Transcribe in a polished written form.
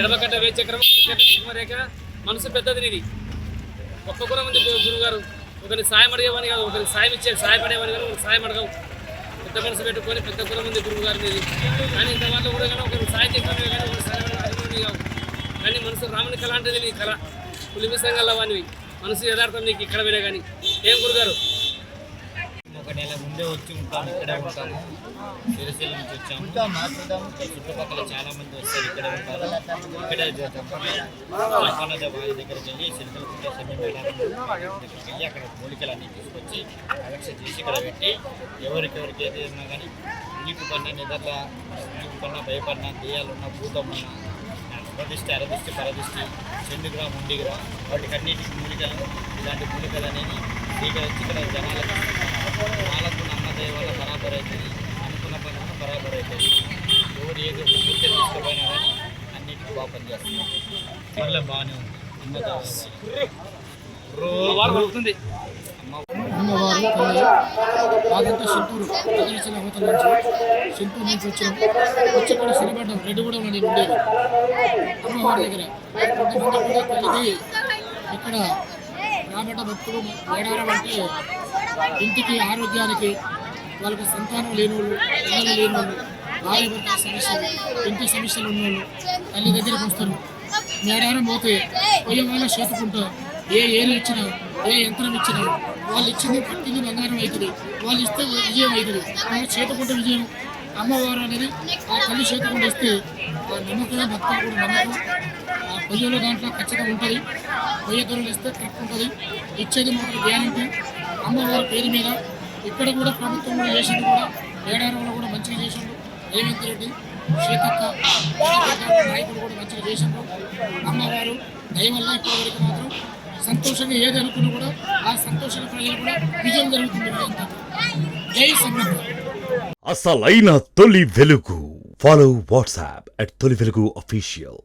ఎడమకట్ట వేచక్రమం రేఖ మనసు పెద్దది నీది. ఒక్కొక్కరు మంది గురువుగారు ఒకరి సాయం అడిగేవాని కాదు, ఒకరికి సాయం ఇచ్చే సాయపడేవాని కాదు, ఒకరికి సాయం అడగవు. పెద్ద మనసు పెట్టుకొని పెద్ద కులం ఉంది గురువు గారు మీది. కానీ ఇంత వాళ్ళు కూడా కానీ ఒకరికి సాయం చెప్పాను కానీ ఒకరి సాయం అడిగేవాని కావు. కానీ మనసు రాముని కళ అంటే నీ కళ, పులిమిసంగల్లవానివి. మనసు యథార్థం నీకు ఇక్కడ వినే కానీ. ఏం గురుగారు? ఒక నెల ముందే వచ్చి ఉంటాము, ఇక్కడే ఉంటాము. సిరిసిల్ల నుంచి వచ్చాము. చుట్టుపక్కల చాలా మంది వస్తారు, ఇక్కడే ఉంటారు, ఇక్కడే జపానద వారి దగ్గరికి వెళ్ళి సిరిసిల్ల దగ్గరికి వెళ్ళి అక్కడ మూలికలన్నీ తీసుకొచ్చి అలక్ష తీసి ఇక్కడ పెట్టి ఎవరికెవరికి ఏది ఉన్నా కానీ నీకు పన్నా నిద్రల నీకు పన్నా భయపడినా దేయాలున్నా భూతమున్నా ప్రదిష్టి అరదిష్టి పరదిష్టి చెండుగ్రా ముండిగ్రా వాటికి అన్నిటికి మూలికలు ఇలాంటి మూలికలు అనేది స్వీకరించి ఇక్కడ జనాలకు వాళ్ళకు నమ్మదే వల్ల బరాబర్ అవుతుంది, అనుకున్న పని బరాబర్ అవుతుంది. ఎవరు ఏది ఒక పూర్తి తీసుకుపోయినా కానీ అన్నిటికీ బాగా పనిచేస్తుంది. వల్ల బాగానే ఉంది. అమ్మవారు అదంతా సింటూరు తగిలిచిన అవతల నుంచి సింటూరు నుంచి వచ్చాం. వచ్చి ఇక్కడ సిరిపడ్డం రెడ్డిగూడెంలో నేను ఉండేది అమ్మవారి దగ్గర. కొంతమంది కూడా తల్లికి ఇక్కడ రాబడ్డ భక్తులు మేడారం అంటే ఇంటికి ఆరోగ్యానికి వాళ్ళకి సంతానం లేని వాళ్ళు, పిల్లలు లేని వాళ్ళు, భార్య భర్త సమస్యలు, ఇంటి సమస్యలు ఉన్నవాళ్ళు తల్లి దగ్గరికి వస్తారు. మేడారం పోతే పోయే వాళ్ళ చేతుకుంటారు. ఏ ఏరు ఇచ్చినా ఏ యంత్రం ఇచ్చినా వాళ్ళు ఇచ్చింది పట్టింది బంగారం అవుతుంది, వాళ్ళు ఇస్తే విజయం అవుతుంది. వాళ్ళ చేతుకుంటే విజయం. అమ్మవారు అనేది ఆ తల్లి చేతుకుంటూ ఇస్తే ఆ నమ్మకమే భక్తులు కూడా నమ్మకం. ఆ పొయ్యలో దాంట్లో ఖచ్చితంగా ఉంటుంది. పొయ్య దొరలు ఇస్తే కరెక్ట్ ఉంటుంది. ఇచ్చేది మాత్రం గ్యారంటీ. అమ్మవారి పేరు మీద ఇక్కడ కూడా ప్రభుత్వం కూడా చేసింది, కూడా ఏడారంలో కూడా మంచిగా చేసిండు. రేవంత్ రెడ్డి సీతక్క నాయకులు కూడా మంచిగా చేసిండ్రు. అమ్మవారు దయ వల్ల ఇప్పటివరకు మాత్రం సంతోషంగా ఏది అనుకున్నా కూడా ఆ సంతోషంగా ప్రజలు కూడా విజయం జరుగుతుంది. జై సమ్మక్క. అసలైన తొలి వెలుగు. ఫాలో వాట్సాప్ @తొలి వెలుగు official.